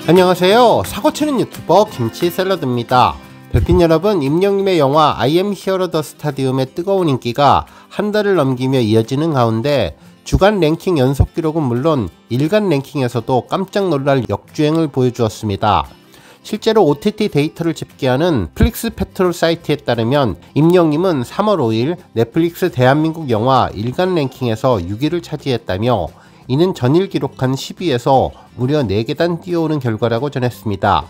안녕하세요. 사고치는 유튜버 김치샐러드입니다. 별빛 여러분, 임영님의 영화 I am here the stadium의 뜨거운 인기가 한 달을 넘기며 이어지는 가운데 주간 랭킹 연속 기록은 물론 일간 랭킹에서도 깜짝 놀랄 역주행을 보여주었습니다. 실제로 OTT 데이터를 집계하는 플릭스 페트롤 사이트에 따르면 임영님은 3월 5일 넷플릭스 대한민국 영화 일간 랭킹에서 6위를 차지했다며 이는 전일 기록한 10위에서 무려 4계단 뛰어오른 결과라고 전했습니다.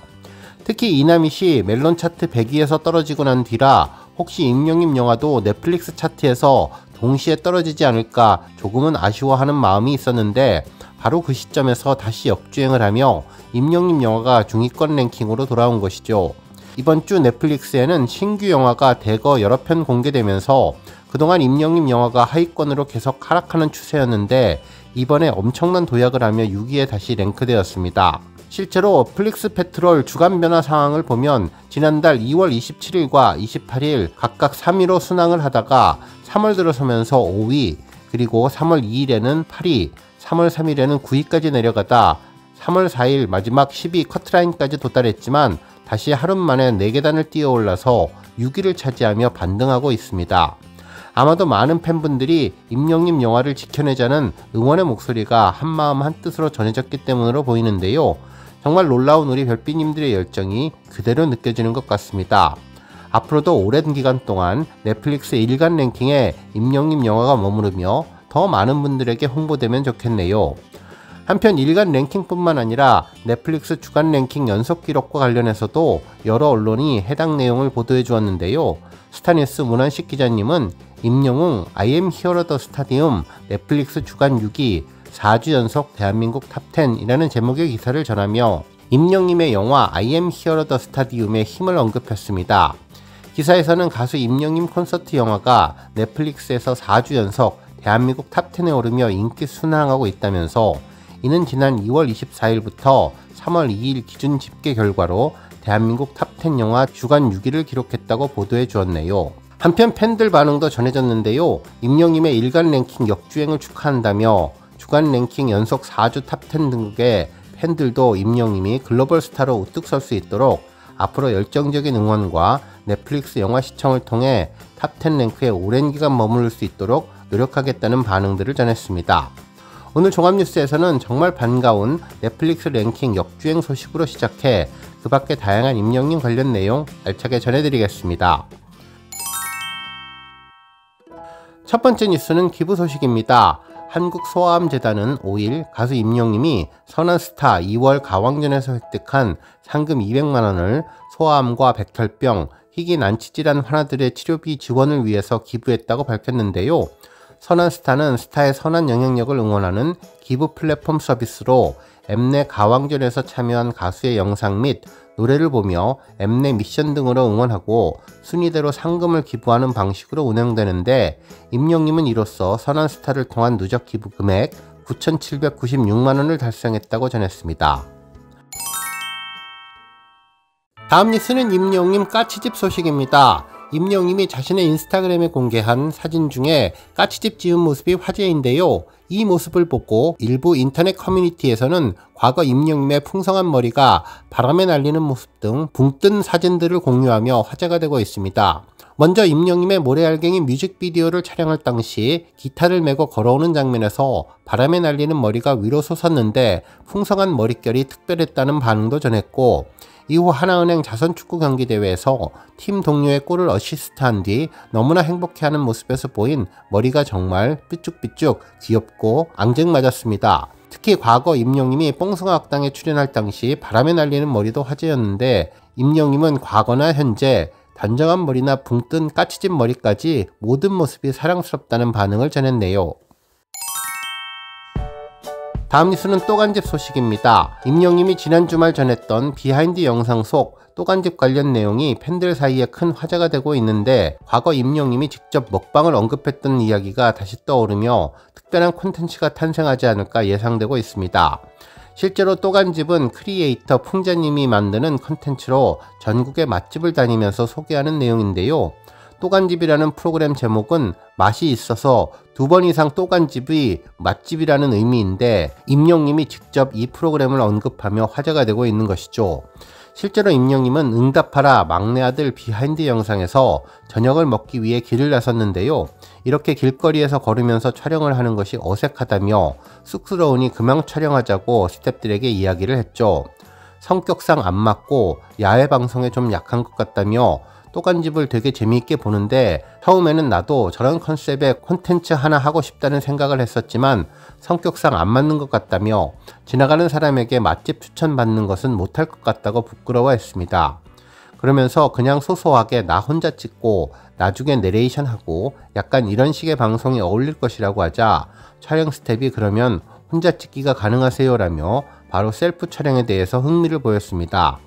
특히 이남희씨 멜론 차트 100위에서 떨어지고 난 뒤라 혹시 임영님 영화도 넷플릭스 차트에서 동시에 떨어지지 않을까 조금은 아쉬워하는 마음이 있었는데 바로 그 시점에서 다시 역주행을 하며 임영님 영화가 중위권 랭킹으로 돌아온 것이죠. 이번 주 넷플릭스에는 신규 영화가 대거 여러 편 공개되면서 그동안 임영님 영화가 하위권으로 계속 하락하는 추세였는데 이번에 엄청난 도약을 하며 6위에 다시 랭크되었습니다. 실제로 플릭스 페트롤 주간 변화 상황을 보면 지난달 2월 27일과 28일 각각 3위로 순항을 하다가 3월 들어서면서 5위, 그리고 3월 2일에는 8위, 3월 3일에는 9위까지 내려가다 3월 4일 마지막 10위 커트라인까지 도달했지만 다시 하루 만에 4계단을 뛰어올라서 6위를 차지하며 반등하고 있습니다. 아마도 많은 팬분들이 임영님 영화를 지켜내자는 응원의 목소리가 한마음 한뜻으로 전해졌기 때문으로 보이는데요. 정말 놀라운 우리 별빛님들의 열정이 그대로 느껴지는 것 같습니다. 앞으로도 오랜 기간 동안 넷플릭스 일간 랭킹에 임영님 영화가 머무르며 더 많은 분들에게 홍보되면 좋겠네요. 한편 일간 랭킹뿐만 아니라 넷플릭스 주간 랭킹 연속 기록과 관련해서도 여러 언론이 해당 내용을 보도해 주었는데요. 스타뉴스 문환식 기자님은 임영웅 I am here the stadium 넷플릭스 주간 6위 4주 연속 대한민국 탑10 이라는 제목의 기사를 전하며 임영님의 영화 I am here the stadium의 힘을 언급했습니다. 기사에서는 가수 임영님 콘서트 영화가 넷플릭스에서 4주 연속 대한민국 탑10에 오르며 인기 순항하고 있다면서 이는 지난 2월 24일부터 3월 2일 기준 집계 결과로 대한민국 탑10 영화 주간 6위를 기록했다고 보도해 주었네요. 한편 팬들 반응도 전해졌는데요. 임영님의 일간 랭킹 역주행을 축하한다며 주간 랭킹 연속 4주 탑10 등극에 팬들도 임영님이 글로벌 스타로 우뚝 설 수 있도록 앞으로 열정적인 응원과 넷플릭스 영화 시청을 통해 탑10 랭크에 오랜 기간 머무를 수 있도록 노력하겠다는 반응들을 전했습니다. 오늘 종합뉴스에서는 정말 반가운 넷플릭스 랭킹 역주행 소식으로 시작해 그 밖에 다양한 임영님 관련 내용 알차게 전해드리겠습니다. 첫 번째 뉴스는 기부 소식입니다. 한국소아암재단은 5일 가수 임영님이 선한스타 2월 가왕전에서 획득한 상금 200만원을 소아암과 백혈병, 희귀 난치질환 환자들의 치료비 지원을 위해서 기부했다고 밝혔는데요. 선한스타는 스타의 선한 영향력을 응원하는 기부 플랫폼 서비스로 엠넷 가왕전에서 참여한 가수의 영상 및 노래를 보며 엠넷 미션 등으로 응원하고 순위대로 상금을 기부하는 방식으로 운영되는데 임영님은 이로써 선한스타를 통한 누적 기부 금액 9,796만원을 달성했다고 전했습니다. 다음 뉴스는 임영님 까치집 소식입니다. 임영님이 자신의 인스타그램에 공개한 사진 중에 까치집 지은 모습이 화제인데요. 이 모습을 보고 일부 인터넷 커뮤니티에서는 과거 임영님의 풍성한 머리가 바람에 날리는 모습 등 붕뜬 사진들을 공유하며 화제가 되고 있습니다. 먼저 임영님의 모래알갱이 뮤직비디오를 촬영할 당시 기타를 메고 걸어오는 장면에서 바람에 날리는 머리가 위로 솟았는데 풍성한 머릿결이 특별했다는 반응도 전했고, 이후 하나은행 자선축구 경기대회에서 팀 동료의 골을 어시스트한 뒤 너무나 행복해하는 모습에서 보인 머리가 정말 삐쭉삐쭉 귀엽고 앙증맞았습니다. 특히 과거 임영님이 뽕숭아 학당에 출연할 당시 바람에 날리는 머리도 화제였는데 임영님은 과거나 현재 단정한 머리나 붕뜬 까치집 머리까지 모든 모습이 사랑스럽다는 반응을 전했네요. 다음 뉴스는 또간집 소식입니다. 임영님이 지난 주말 전했던 비하인드 영상 속 또간집 관련 내용이 팬들 사이에 큰 화제가 되고 있는데 과거 임영님이 직접 먹방을 언급했던 이야기가 다시 떠오르며 특별한 콘텐츠가 탄생하지 않을까 예상되고 있습니다. 실제로 또간집은 크리에이터 풍자님이 만드는 콘텐츠로 전국의 맛집을 다니면서 소개하는 내용인데요. 또간집이라는 프로그램 제목은 맛이 있어서 2번 이상 또간집이 맛집이라는 의미인데 임영님이 직접 이 프로그램을 언급하며 화제가 되고 있는 것이죠. 실제로 임영님은 응답하라 막내 아들 비하인드 영상에서 저녁을 먹기 위해 길을 나섰는데요. 이렇게 길거리에서 걸으면서 촬영을 하는 것이 어색하다며 쑥스러우니 그만 촬영하자고 스태프들에게 이야기를 했죠. 성격상 안 맞고 야외 방송에 좀 약한 것 같다며 또간집을 되게 재미있게 보는데 처음에는 나도 저런 컨셉의 콘텐츠 하나 하고 싶다는 생각을 했었지만 성격상 안 맞는 것 같다며 지나가는 사람에게 맛집 추천받는 것은 못할 것 같다고 부끄러워했습니다. 그러면서 그냥 소소하게 나 혼자 찍고 나중에 내레이션하고 약간 이런 식의 방송이 어울릴 것이라고 하자 촬영 스텝이 그러면 혼자 찍기가 가능하세요? 라며 바로 셀프 촬영에 대해서 흥미를 보였습니다.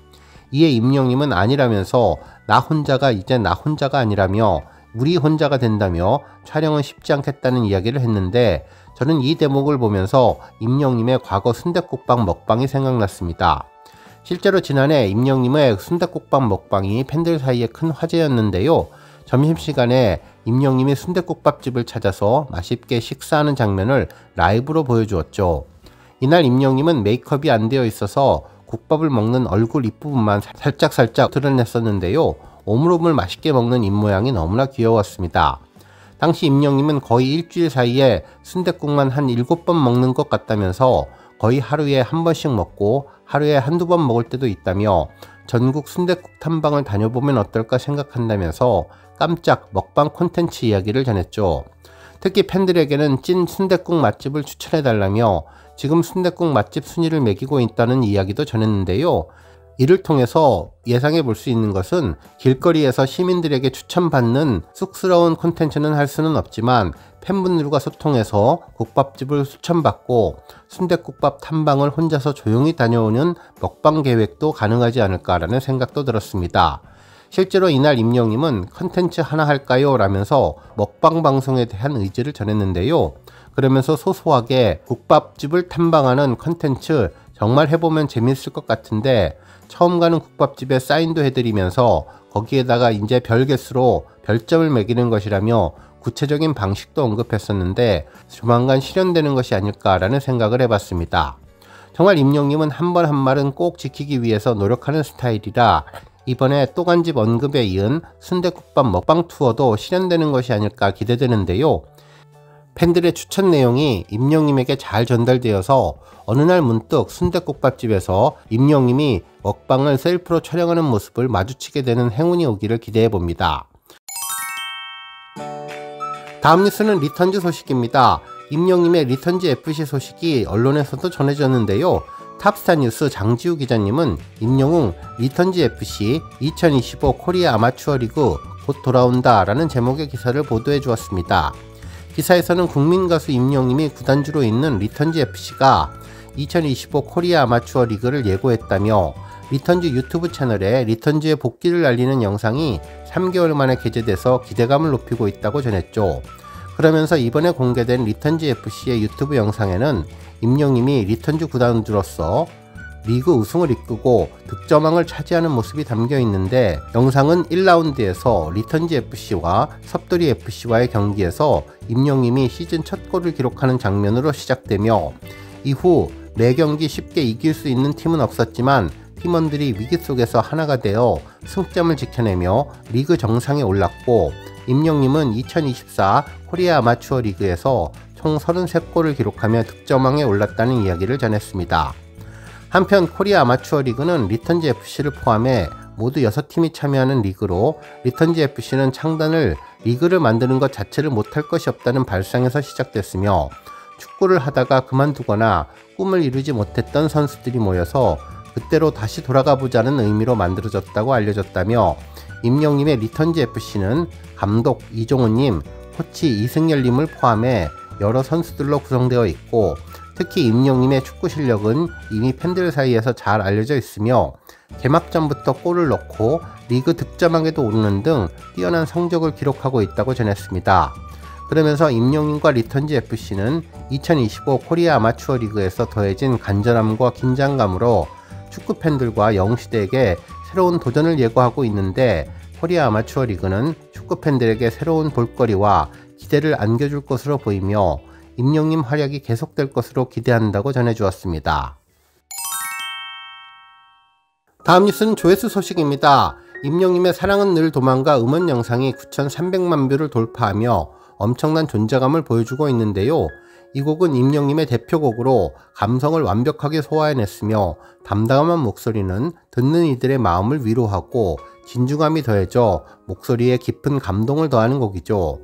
이에 임영님은 아니라면서 나 혼자가 이제 나 혼자가 아니라며 우리 혼자가 된다며 촬영은 쉽지 않겠다는 이야기를 했는데 저는 이 대목을 보면서 임영님의 과거 순댓국밥 먹방이 생각났습니다. 실제로 지난해 임영님의 순댓국밥 먹방이 팬들 사이에 큰 화제였는데요. 점심시간에 임영님이 순댓국밥집을 찾아서 맛있게 식사하는 장면을 라이브로 보여주었죠. 이날 임영님은 메이크업이 안 되어 있어서 국밥을 먹는 얼굴 윗부분만 살짝 드러냈었는데요. 오물오물 맛있게 먹는 입모양이 너무나 귀여웠습니다. 당시 임영님은 거의 일주일 사이에 순댓국만 한 7번 먹는 것 같다면서 거의 하루에 한 번씩 먹고 하루에 한두 번 먹을 때도 있다며 전국 순댓국 탐방을 다녀보면 어떨까 생각한다면서 깜짝 먹방 콘텐츠 이야기를 전했죠. 특히 팬들에게는 찐 순댓국 맛집을 추천해달라며 지금 순댓국 맛집 순위를 매기고 있다는 이야기도 전했는데요. 이를 통해서 예상해 볼 수 있는 것은 길거리에서 시민들에게 추천받는 쑥스러운 콘텐츠는 할 수는 없지만 팬분들과 소통해서 국밥집을 추천받고 순댓국밥 탐방을 혼자서 조용히 다녀오는 먹방 계획도 가능하지 않을까라는 생각도 들었습니다. 실제로 이날 임영님은 컨텐츠 하나 할까요? 라면서 먹방 방송에 대한 의지를 전했는데요. 그러면서 소소하게 국밥집을 탐방하는 컨텐츠 정말 해보면 재밌을 것 같은데 처음 가는 국밥집에 사인도 해드리면서 거기에다가 이제 별 개수로 별점을 매기는 것이라며 구체적인 방식도 언급했었는데 조만간 실현되는 것이 아닐까라는 생각을 해봤습니다. 정말 임영님은 한 번 한 말은 꼭 지키기 위해서 노력하는 스타일이라 이번에 또간집 언급에 이은 순댓국밥 먹방 투어도 실현되는 것이 아닐까 기대되는데요. 팬들의 추천 내용이 임영님에게 잘 전달되어서 어느 날 문득 순댓국밥집에서 임영님이 먹방을 셀프로 촬영하는 모습을 마주치게 되는 행운이 오기를 기대해봅니다. 다음 뉴스는 리턴즈 소식입니다. 임영님의 리턴즈 FC 소식이 언론에서도 전해졌는데요. 탑스타 뉴스 장지우 기자님은 임영웅 리턴즈 FC 2025 코리아 아마추어 리그 곧 돌아온다 라는 제목의 기사를 보도해 주었습니다. 기사에서는 국민 가수 임영님이 구단주로 있는 리턴즈 FC가 2025 코리아 아마추어 리그를 예고했다며 리턴즈 유튜브 채널에 리턴즈의 복귀를 알리는 영상이 3개월 만에 게재돼서 기대감을 높이고 있다고 전했죠. 그러면서 이번에 공개된 리턴즈 FC의 유튜브 영상에는 임영님이 리턴즈 구단주로서 리그 우승을 이끌고 득점왕을 차지하는 모습이 담겨 있는데 영상은 1라운드에서 리턴즈 FC와 섭돌이 FC와의 경기에서 임영님이 시즌 첫 골을 기록하는 장면으로 시작되며 이후 매 경기 쉽게 이길 수 있는 팀은 없었지만 팀원들이 위기 속에서 하나가 되어 승점을 지켜내며 리그 정상에 올랐고 임영님은 2024 코리아 아마추어 리그에서 총 33골을 기록하며 득점왕에 올랐다는 이야기를 전했습니다. 한편 코리아 아마추어 리그는 리턴즈 FC를 포함해 모두 6팀이 참여하는 리그로 리턴즈 FC는 창단을 리그를 만드는 것 자체를 못할 것이 없다는 발상에서 시작됐으며 축구를 하다가 그만두거나 꿈을 이루지 못했던 선수들이 모여서 그때로 다시 돌아가보자는 의미로 만들어졌다고 알려졌다며 임영님의 리턴즈 FC는 감독 이종훈님, 코치 이승열님을 포함해 여러 선수들로 구성되어 있고 특히 임영님의 축구 실력은 이미 팬들 사이에서 잘 알려져 있으며 개막전부터 골을 넣고 리그 득점왕에도 오르는 등 뛰어난 성적을 기록하고 있다고 전했습니다. 그러면서 임영님과 리턴즈 FC는 2025 코리아 아마추어 리그에서 더해진 간절함과 긴장감으로 축구 팬들과 영웅시대에게 새로운 도전을 예고하고 있는데 코리아 아마추어 리그는 축구 팬들에게 새로운 볼거리와 기대를 안겨줄 것으로 보이며 임영님 활약이 계속될 것으로 기대한다고 전해주었습니다. 다음 뉴스는 조회수 소식입니다. 임영님의 사랑은 늘 도망가 음원 영상이 9,300만 뷰를 돌파하며 엄청난 존재감을 보여주고 있는데요. 이 곡은 임영님의 대표곡으로 감성을 완벽하게 소화해냈으며 담담한 목소리는 듣는 이들의 마음을 위로하고 진중함이 더해져 목소리에 깊은 감동을 더하는 곡이죠.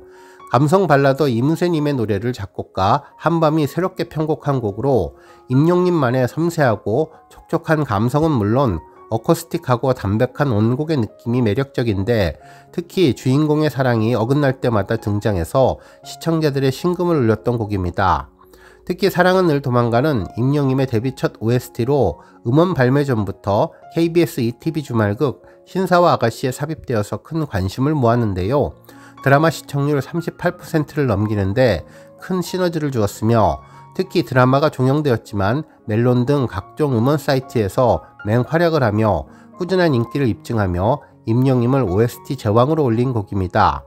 감성 발라더 이문세님의 노래를 작곡가 한밤이 새롭게 편곡한 곡으로 임영님만의 섬세하고 촉촉한 감성은 물론 어쿠스틱하고 담백한 원곡의 느낌이 매력적인데 특히 주인공의 사랑이 어긋날 때마다 등장해서 시청자들의 심금을 울렸던 곡입니다. 특히 사랑은 늘 도망가는 임영님의 데뷔 첫 OST로 음원 발매 전부터 KBS ETV 주말극 신사와 아가씨에 삽입되어서 큰 관심을 모았는데요. 드라마 시청률 38%를 넘기는데 큰 시너지를 주었으며 특히 드라마가 종영되었지만 멜론 등 각종 음원 사이트에서 맹활약을 하며 꾸준한 인기를 입증하며 임영님을 OST 제왕으로 올린 곡입니다.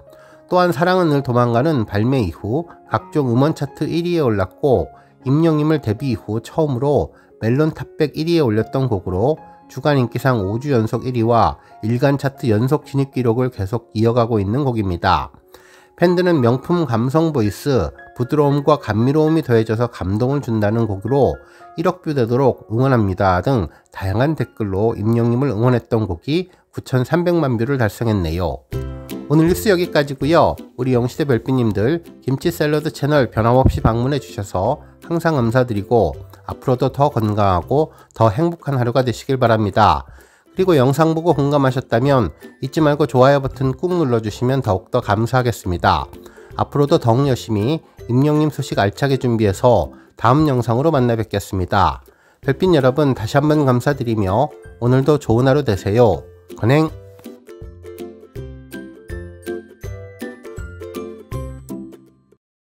또한 사랑은 늘 도망가는 발매 이후 각종 음원 차트 1위에 올랐고 임영님을 데뷔 이후 처음으로 멜론 탑100 1위에 올렸던 곡으로 주간 인기상 5주 연속 1위와 일간 차트 연속 진입 기록을 계속 이어가고 있는 곡입니다. 팬들은 명품 감성 보이스, 부드러움과 감미로움이 더해져서 감동을 준다는 곡으로 1억 뷰 되도록 응원합니다 등 다양한 댓글로 임영님을 응원했던 곡이 9,300만 뷰를 달성했네요. 오늘 뉴스 여기까지고요. 우리 영시대 별빛님들 김치 샐러드 채널 변함없이 방문해 주셔서 항상 감사드리고 앞으로도 더 건강하고 더 행복한 하루가 되시길 바랍니다. 그리고 영상 보고 공감하셨다면 잊지 말고 좋아요 버튼 꾹 눌러주시면 더욱더 감사하겠습니다. 앞으로도 더욱 열심히 임영님 소식 알차게 준비해서 다음 영상으로 만나 뵙겠습니다. 별빛 여러분 다시 한번 감사드리며 오늘도 좋은 하루 되세요. 건행!